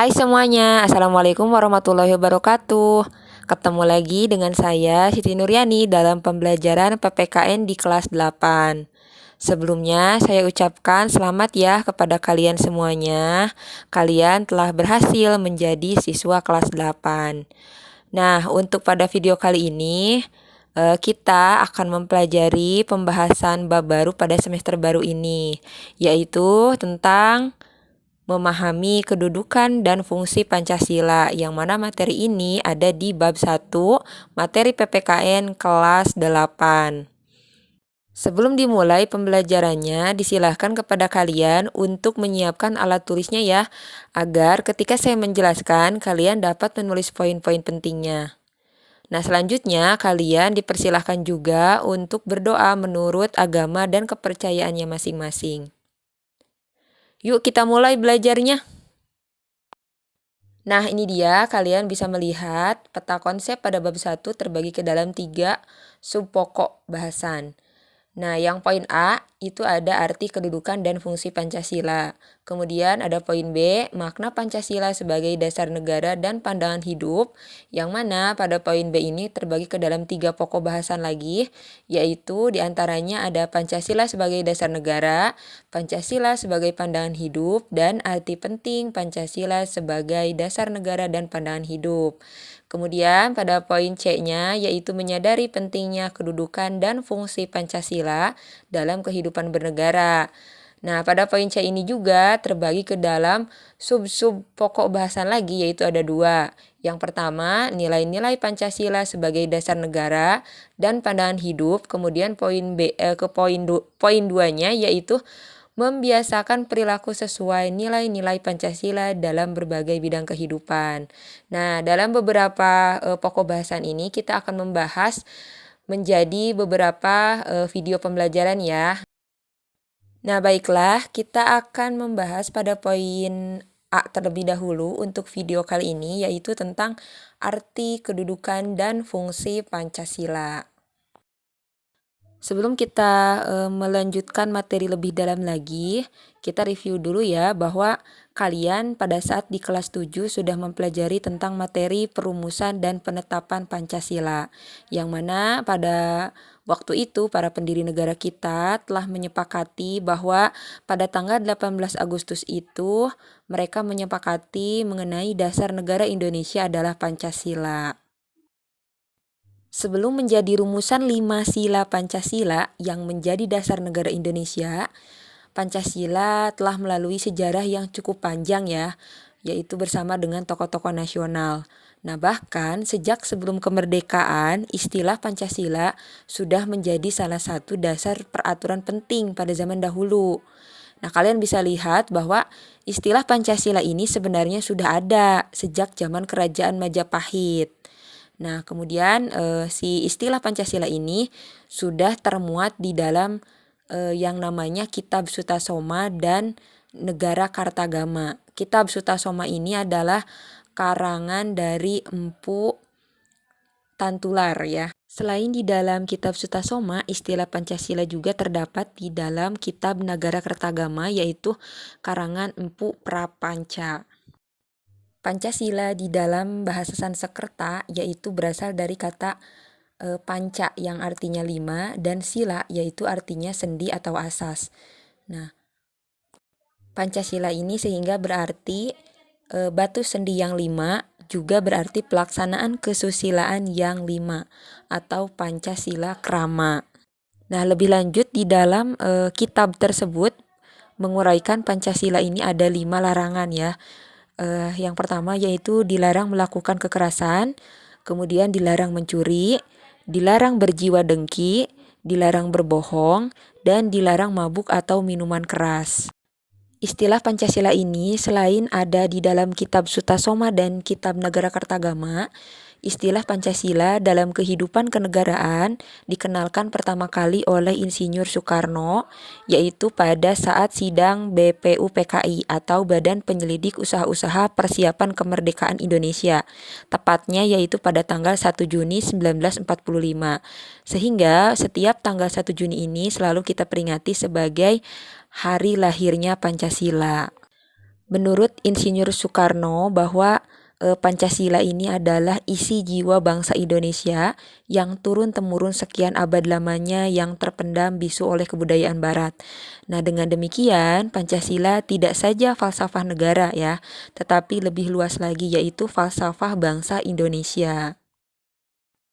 Hai semuanya, Assalamualaikum warahmatullahi wabarakatuh. Ketemu lagi dengan saya Siti Nuryani dalam pembelajaran PPKN di kelas 8. Sebelumnya saya ucapkan selamat ya kepada kalian semuanya. Kalian telah berhasil menjadi siswa kelas 8. Nah, untuk pada video kali ini kita akan mempelajari pembahasan bab baru pada semester baru ini, yaitu tentang memahami kedudukan dan fungsi Pancasila, yang mana materi ini ada di bab 1, materi PPKN kelas 8. Sebelum dimulai pembelajarannya, disilahkan kepada kalian untuk menyiapkan alat tulisnya ya, agar ketika saya menjelaskan, kalian dapat menulis poin-poin pentingnya. Nah, selanjutnya kalian dipersilahkan juga untuk berdoa menurut agama dan kepercayaannya masing-masing. Yuk kita mulai belajarnya. Nah, ini dia, kalian bisa melihat peta konsep pada bab 1 terbagi ke dalam 3 subpokok bahasan. Nah, yang poin A itu ada arti kedudukan dan fungsi Pancasila. Kemudian ada poin B, makna Pancasila sebagai dasar negara dan pandangan hidup, yang mana pada poin B ini terbagi ke dalam 3 pokok bahasan lagi, yaitu diantaranya ada Pancasila sebagai dasar negara, Pancasila sebagai pandangan hidup, dan arti penting Pancasila sebagai dasar negara dan pandangan hidup. Kemudian pada poin C-nya yaitu menyadari pentingnya kedudukan dan fungsi Pancasila dalam kehidupan bernegara. Nah, pada poin C ini juga terbagi ke dalam sub-sub pokok bahasan lagi, yaitu ada 2. Yang pertama, nilai-nilai Pancasila sebagai dasar negara dan pandangan hidup. Kemudian poin poin 2-nya yaitu membiasakan perilaku sesuai nilai-nilai Pancasila dalam berbagai bidang kehidupan. Nah, dalam beberapa pokok bahasan ini kita akan membahas menjadi beberapa video pembelajaran ya. Nah, baiklah, kita akan membahas pada poin A terlebih dahulu untuk video kali ini, yaitu tentang arti kedudukan dan fungsi Pancasila. Sebelum kita melanjutkan materi lebih dalam lagi, kita review dulu ya bahwa kalian pada saat di kelas 7 sudah mempelajari tentang materi perumusan dan penetapan Pancasila, yang mana pada waktu itu para pendiri negara kita telah menyepakati bahwa pada tanggal 18 Agustus itu mereka menyepakati mengenai dasar negara Indonesia adalah Pancasila. Sebelum menjadi rumusan 5 sila Pancasila yang menjadi dasar negara Indonesia, Pancasila telah melalui sejarah yang cukup panjang ya, yaitu bersama dengan tokoh-tokoh nasional. Nah, bahkan sejak sebelum kemerdekaan, istilah Pancasila sudah menjadi salah satu dasar peraturan penting pada zaman dahulu. Nah, kalian bisa lihat bahwa istilah Pancasila ini sebenarnya sudah ada sejak zaman Kerajaan Majapahit. Nah, kemudian si istilah Pancasila ini sudah termuat di dalam yang namanya Kitab Sutasoma dan Negara Kartagama. Kitab Sutasoma ini adalah karangan dari Empu Tantular ya. Selain di dalam Kitab Sutasoma, istilah Pancasila juga terdapat di dalam Kitab Nagara Kertagama, yaitu karangan Empu Prapanca. Pancasila di dalam bahasa Sanskerta yaitu berasal dari kata panca yang artinya 5 dan sila yaitu artinya sendi atau asas. Nah, Pancasila ini sehingga berarti batu sendi yang 5, juga berarti pelaksanaan kesusilaan yang 5 atau Pancasila Krama. Nah, lebih lanjut di dalam kitab tersebut menguraikan Pancasila ini ada 5 larangan ya. Yang pertama yaitu dilarang melakukan kekerasan, kemudian dilarang mencuri, dilarang berjiwa dengki, dilarang berbohong, dan dilarang mabuk atau minuman keras. Istilah Pancasila ini selain ada di dalam Kitab Sutasoma dan Kitab Nagara Kertagama, istilah Pancasila dalam kehidupan kenegaraan dikenalkan pertama kali oleh Insinyur Soekarno, yaitu pada saat sidang BPUPKI atau Badan Penyelidik Usaha-Usaha Persiapan Kemerdekaan Indonesia, tepatnya yaitu pada tanggal 1 Juni 1945. Sehingga setiap tanggal 1 Juni ini selalu kita peringati sebagai hari lahirnya Pancasila. Menurut Insinyur Soekarno bahwa Pancasila ini adalah isi jiwa bangsa Indonesia yang turun-temurun sekian abad lamanya yang terpendam bisu oleh kebudayaan Barat. Nah, dengan demikian Pancasila tidak saja falsafah negara ya, tetapi lebih luas lagi yaitu falsafah bangsa Indonesia.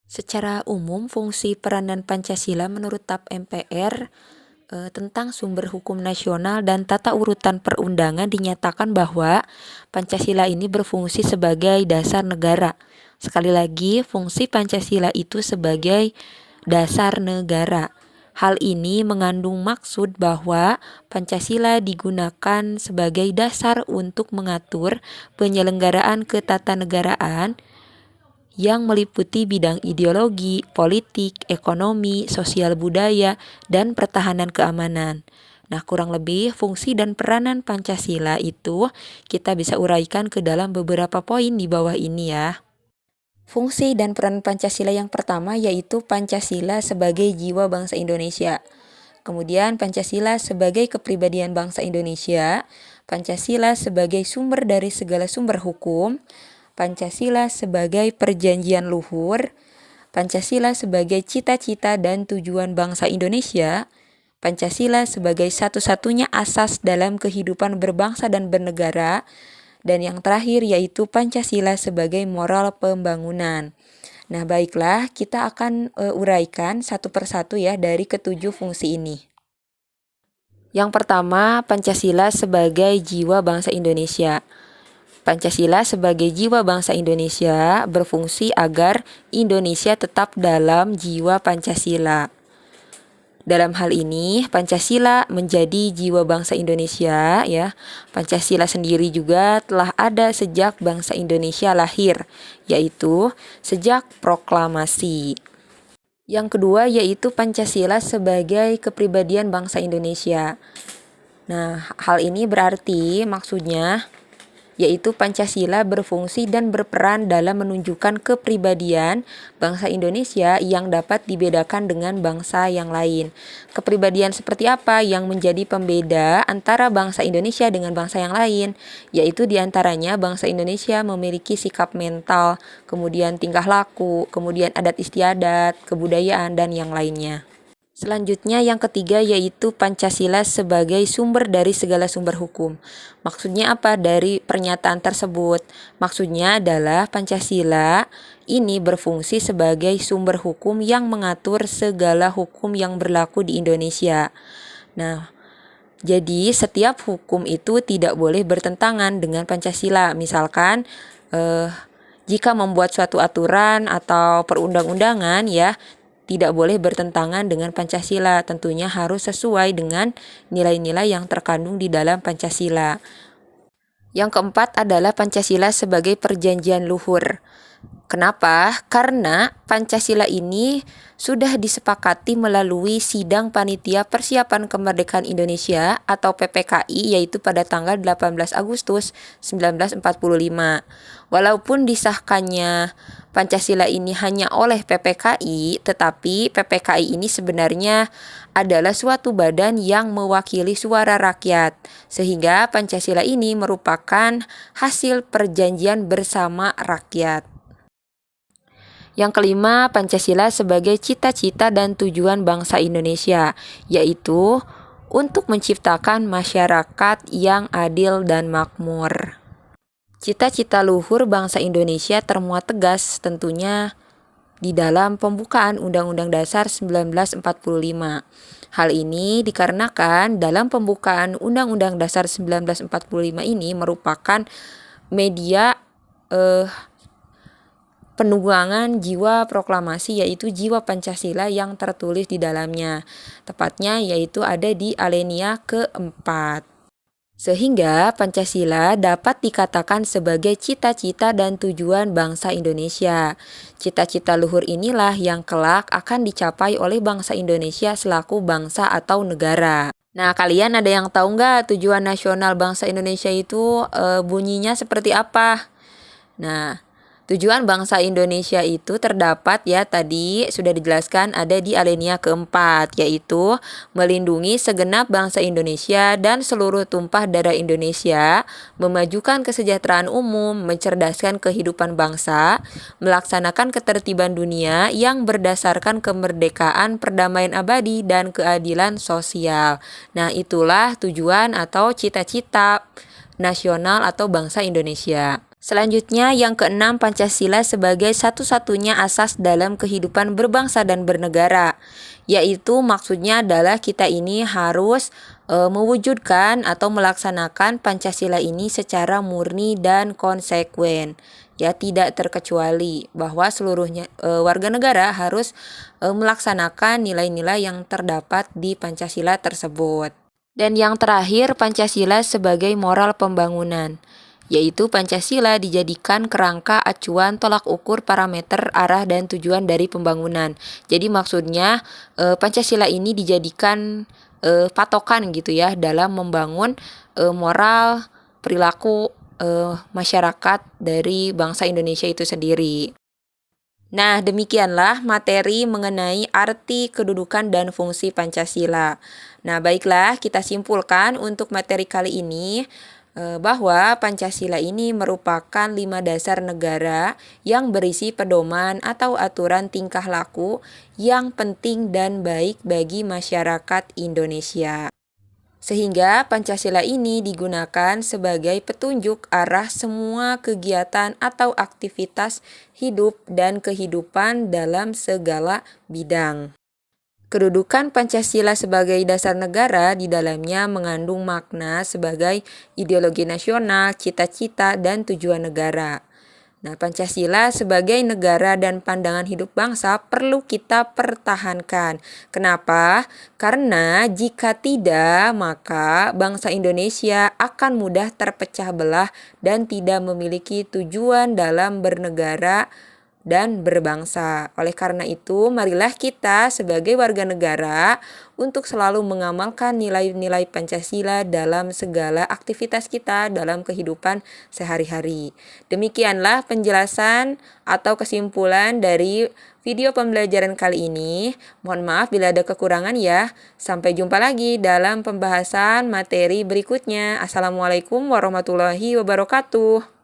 Secara umum, fungsi peranan Pancasila menurut TAP MPR tentang sumber hukum nasional dan tata urutan perundangan dinyatakan bahwa Pancasila ini berfungsi sebagai dasar negara. Sekali lagi, fungsi Pancasila itu sebagai dasar negara. Hal ini mengandung maksud bahwa Pancasila digunakan sebagai dasar untuk mengatur penyelenggaraan ketatanegaraan yang meliputi bidang ideologi, politik, ekonomi, sosial budaya, dan pertahanan keamanan. Nah, kurang lebih fungsi dan peranan Pancasila itu kita bisa uraikan ke dalam beberapa poin di bawah ini ya. Fungsi dan peran Pancasila yang pertama yaitu Pancasila sebagai jiwa bangsa Indonesia. Kemudian Pancasila sebagai kepribadian bangsa Indonesia, Pancasila sebagai sumber dari segala sumber hukum, Pancasila sebagai perjanjian luhur, Pancasila sebagai cita-cita dan tujuan bangsa Indonesia, Pancasila sebagai satu-satunya asas dalam kehidupan berbangsa dan bernegara, dan yang terakhir yaitu Pancasila sebagai moral pembangunan. Nah, baiklah, kita akan uraikan satu persatu ya dari ketujuh fungsi ini. Yang pertama, Pancasila sebagai jiwa bangsa Indonesia. Pancasila sebagai jiwa bangsa Indonesia berfungsi agar Indonesia tetap dalam jiwa Pancasila. Dalam hal ini, Pancasila menjadi jiwa bangsa Indonesia ya. Pancasila sendiri juga telah ada sejak bangsa Indonesia lahir, yaitu sejak proklamasi. Yang kedua yaitu Pancasila sebagai kepribadian bangsa Indonesia. Nah, hal ini berarti maksudnya yaitu Pancasila berfungsi dan berperan dalam menunjukkan kepribadian bangsa Indonesia yang dapat dibedakan dengan bangsa yang lain. Kepribadian seperti apa yang menjadi pembeda antara bangsa Indonesia dengan bangsa yang lain? Yaitu diantaranya bangsa Indonesia memiliki sikap mental, kemudian tingkah laku, kemudian adat istiadat, kebudayaan, dan yang lainnya. Selanjutnya yang ketiga yaitu Pancasila sebagai sumber dari segala sumber hukum. Maksudnya apa dari pernyataan tersebut? Maksudnya adalah Pancasila ini berfungsi sebagai sumber hukum yang mengatur segala hukum yang berlaku di Indonesia. Nah, jadi setiap hukum itu tidak boleh bertentangan dengan Pancasila. Misalkan jika membuat suatu aturan atau perundang-undangan ya tidak boleh bertentangan dengan Pancasila, tentunya harus sesuai dengan nilai-nilai yang terkandung di dalam Pancasila. Yang keempat adalah Pancasila sebagai perjanjian luhur. Kenapa? Karena Pancasila ini sudah disepakati melalui Sidang Panitia Persiapan Kemerdekaan Indonesia atau PPKI yaitu pada tanggal 18 Agustus 1945. Walaupun disahkannya Pancasila ini hanya oleh PPKI, tetapi PPKI ini sebenarnya adalah suatu badan yang mewakili suara rakyat, sehingga Pancasila ini merupakan hasil perjanjian bersama rakyat. Yang kelima, Pancasila sebagai cita-cita dan tujuan bangsa Indonesia, yaitu untuk menciptakan masyarakat yang adil dan makmur. Cita-cita luhur bangsa Indonesia termuat tegas tentunya di dalam pembukaan Undang-Undang Dasar 1945. Hal ini dikarenakan dalam pembukaan Undang-Undang Dasar 1945 ini merupakan media penunggangan jiwa proklamasi yaitu jiwa Pancasila yang tertulis di dalamnya. Tepatnya yaitu ada di alinea keempat. Sehingga Pancasila dapat dikatakan sebagai cita-cita dan tujuan bangsa Indonesia. Cita-cita luhur inilah yang kelak akan dicapai oleh bangsa Indonesia selaku bangsa atau negara. Nah, kalian ada yang tahu nggak tujuan nasional bangsa Indonesia itu bunyinya seperti apa? Nah, Tujuan bangsa Indonesia itu terdapat ya tadi sudah dijelaskan ada di alinea keempat, yaitu melindungi segenap bangsa Indonesia dan seluruh tumpah darah Indonesia, memajukan kesejahteraan umum, mencerdaskan kehidupan bangsa, melaksanakan ketertiban dunia yang berdasarkan kemerdekaan, perdamaian abadi, dan keadilan sosial. Nah, itulah tujuan atau cita-cita nasional atau bangsa Indonesia. Selanjutnya yang keenam, Pancasila sebagai satu-satunya asas dalam kehidupan berbangsa dan bernegara, yaitu maksudnya adalah kita ini harus mewujudkan atau melaksanakan Pancasila ini secara murni dan konsekuen, ya tidak terkecuali bahwa seluruhnya warga negara harus melaksanakan nilai-nilai yang terdapat di Pancasila tersebut. Dan yang terakhir, Pancasila sebagai moral pembangunan, yaitu Pancasila dijadikan kerangka acuan tolak ukur parameter arah dan tujuan dari pembangunan. Jadi maksudnya Pancasila ini dijadikan patokan gitu ya dalam membangun moral perilaku masyarakat dari bangsa Indonesia itu sendiri. Nah, demikianlah materi mengenai arti, kedudukan, dan fungsi Pancasila. Nah, baiklah kita simpulkan untuk materi kali ini bahwa Pancasila ini merupakan 5 dasar negara yang berisi pedoman atau aturan tingkah laku yang penting dan baik bagi masyarakat Indonesia. Sehingga Pancasila ini digunakan sebagai petunjuk arah semua kegiatan atau aktivitas hidup dan kehidupan dalam segala bidang. Kedudukan Pancasila sebagai dasar negara di dalamnya mengandung makna sebagai ideologi nasional, cita-cita, dan tujuan negara. Nah, Pancasila sebagai negara dan pandangan hidup bangsa perlu kita pertahankan. Kenapa? Karena jika tidak, maka bangsa Indonesia akan mudah terpecah belah dan tidak memiliki tujuan dalam bernegara dan berbangsa. Oleh karena itu, marilah kita sebagai warga negara untuk selalu mengamalkan nilai-nilai Pancasila dalam segala aktivitas kita dalam kehidupan sehari-hari. Demikianlah penjelasan atau kesimpulan dari video pembelajaran kali ini. Mohon maaf bila ada kekurangan ya. Sampai jumpa lagi dalam pembahasan materi berikutnya. Assalamualaikum warahmatullahi wabarakatuh.